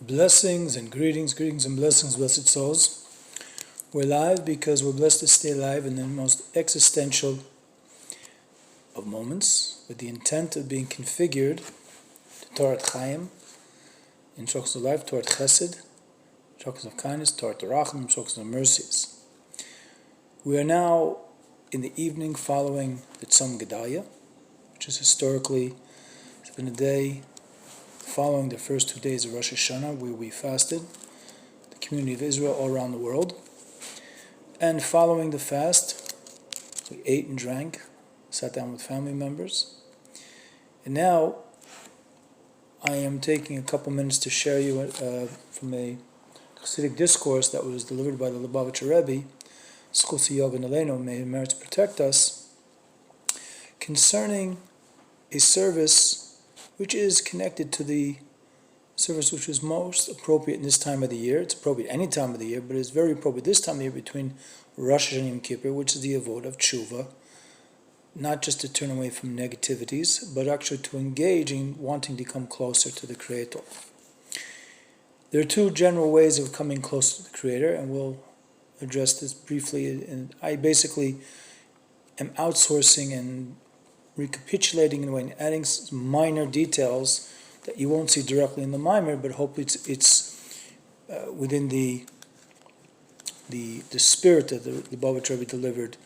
Blessings and greetings and blessings, blessed souls. We're live because we're blessed to stay alive in the most existential of moments, with the intent of being configured to Torah Chaim, in shocks of life, Torah Chesed, shocks of kindness, Torah Racham, shocks of mercies. We are now in the evening following the Tzom Gedalia, which is historically it's been a day following the first 2 days of Rosh HaShana, where we fasted, the community of Israel all around the world. And following the fast, we ate and drank, sat down with family members. And now, I am taking a couple minutes to share you from a Chassidic Discourse that was delivered by the Lubavitcher Rebbe, Skusi Yov and Eleno, may His merits protect us, concerning a service which is connected to the service which is most appropriate in this time of the year. It's appropriate any time of the year, but it's very appropriate this time of the year between Rosh and Kippur, which is the avoda of tshuva, not just to turn away from negativities, but actually to engage in wanting to come closer to the Creator. There are two general ways of coming closer to the Creator, and we'll address this briefly. And I basically am outsourcing and recapitulating in a way and adding some minor details that you won't see directly in the mimer, but hopefully it's within the spirit that the Lubavitcher Rebbe delivered.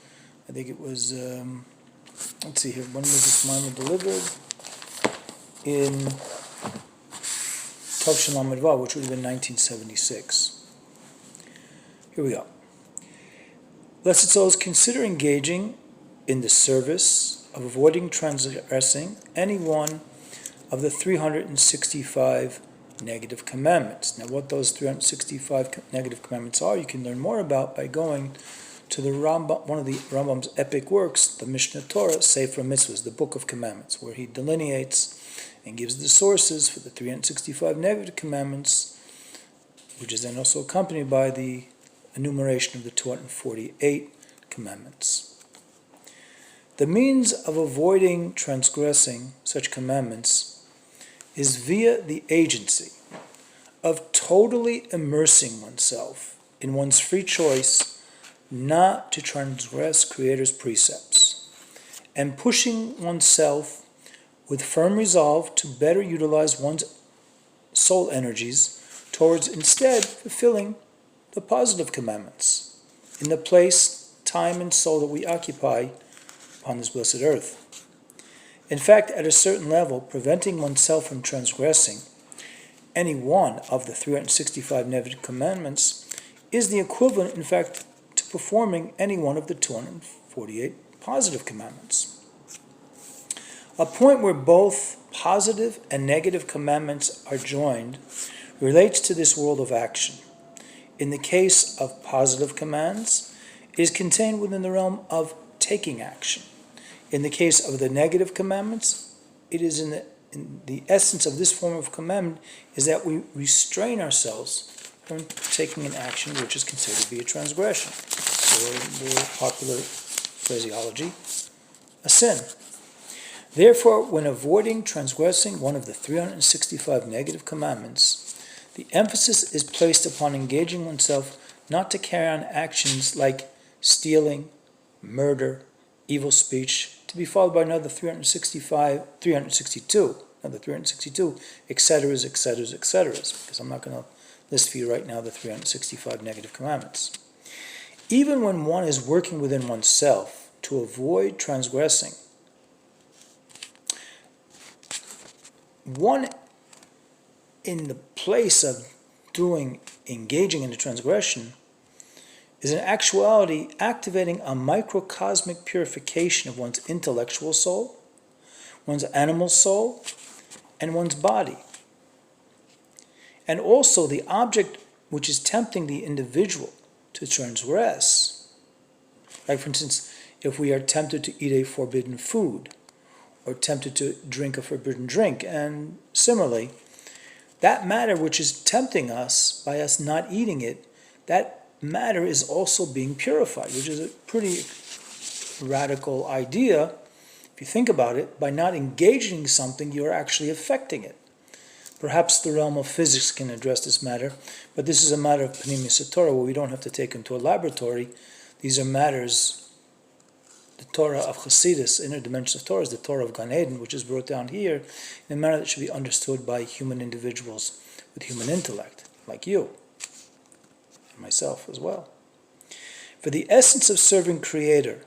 I think it was, let's see here, when was this mimer delivered? In Tov Shalom Adva, which would have been 1976. Here we go. Blessed souls, consider engaging in the service of avoiding transgressing any one of the 365 negative commandments. Now, what those 365 negative commandments are, you can learn more about by going to the Rambam, one of the Rambam's epic works, the Mishnah Torah, Sefer Mitzvahs, the Book of Commandments, where he delineates and gives the sources for the 365 negative commandments, which is then also accompanied by the enumeration of the 248 commandments. The means of avoiding transgressing such commandments is via the agency of totally immersing oneself in one's free choice not to transgress Creator's precepts, and pushing oneself with firm resolve to better utilize one's soul energies towards instead fulfilling the positive commandments in the place, time, and soul that we occupy upon this blessed earth. In fact, at a certain level, preventing oneself from transgressing any one of the 365 negative commandments is the equivalent, in fact, to performing any one of the 248 positive commandments. A point where both positive and negative commandments are joined relates to this world of action. In the case of positive commands, it is contained within the realm of taking action. In the case of the negative commandments, it is in the essence of this form of commandment is that we restrain ourselves from taking an action which is considered to be a transgression, or in the popular phraseology, a sin. Therefore, when avoiding transgressing one of the 365 negative commandments, the emphasis is placed upon engaging oneself not to carry on actions like stealing, murder, evil speech, to be followed by another 362, etc., because I'm not going to list for you right now the 365 negative commandments. Even when one is working within oneself to avoid transgressing, one in the place of engaging in the transgression is in actuality activating a microcosmic purification of one's intellectual soul, one's animal soul, and one's body. And also the object which is tempting the individual to transgress. Like, for instance, if we are tempted to eat a forbidden food, or tempted to drink a forbidden drink, and similarly, that matter which is tempting us by us not eating it, that matter is also being purified, which is a pretty radical idea. If you think about it, by not engaging something, you're actually affecting it. Perhaps the realm of physics can address this matter, but this is a matter of Pnimis Torah where we don't have to take him to a laboratory. These are matters, the Torah of Chassidus, inner dimension of Torah, is the Torah of Gan Eden, which is brought down here in a manner that should be understood by human individuals with human intellect, like you, and myself as well. For the essence of serving Creator,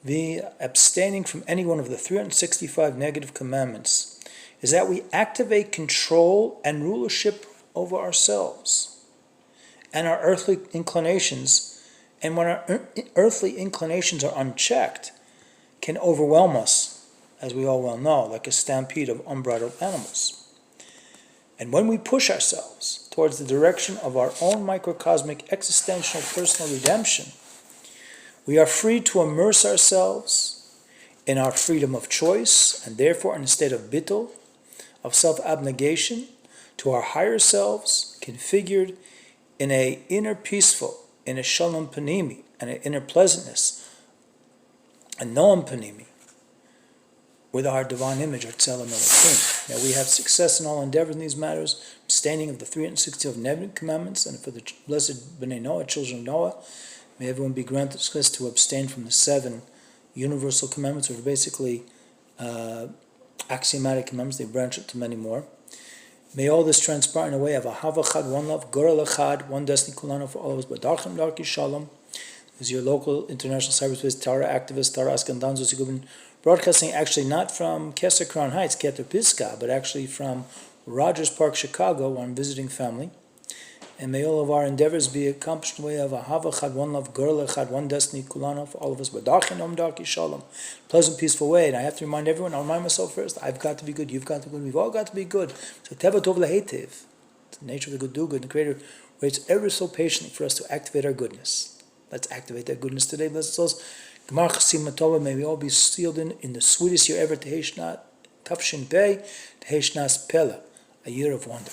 the abstaining from any one of the 365 negative commandments, is that we activate control and rulership over ourselves and our earthly inclinations, and when our earthly inclinations are unchecked, can overwhelm us, as we all well know, like a stampede of unbridled animals. And when we push ourselves towards the direction of our own microcosmic existential personal redemption, we are free to immerse ourselves in our freedom of choice, and therefore in a state of bittul, of self-abnegation, to our higher selves, configured in a inner peaceful, in a shalom panimi, and an inner pleasantness, a noam panimi, with our divine image, our tzelem elokim. Now we have success in all endeavors in these matters, abstaining of the 360 of negative commandments, and for the blessed B'nai Noah, children of Noah, may everyone be granted success to abstain from the 7 universal commandments, which are basically axiomatic commandments. They branch it to many more. May all this transpire in a way of a hava chad, one love, gorel echad, one destiny kulana for all of us, badarchem darki shalom. This is your local international cyberspace Tara activist, Tara Askandanzo Sigubin, broadcasting actually not from Kesser Crown Heights, Keter Pisgah, but actually from Rogers Park, Chicago, where I'm visiting family. And may all of our endeavors be accomplished in the way of a hava chad, one love, gorel echad, one destiny kulana for all of us, badarchem darki shalom. Pleasant, peaceful way. And I have to remind everyone, I'll remind myself first, I've got to be good, you've got to be good, we've all got to be good. So teva tov lehetiv, the nature of the good do-good, the Creator waits ever so patiently for us to activate our goodness. Let's activate that goodness today. Blessed souls. Gemar Chasim Matova, may we all be sealed in the sweetest year ever, Tehei Shnat Tafshin Pei, Tehei Shnas Pela, a year of wonder.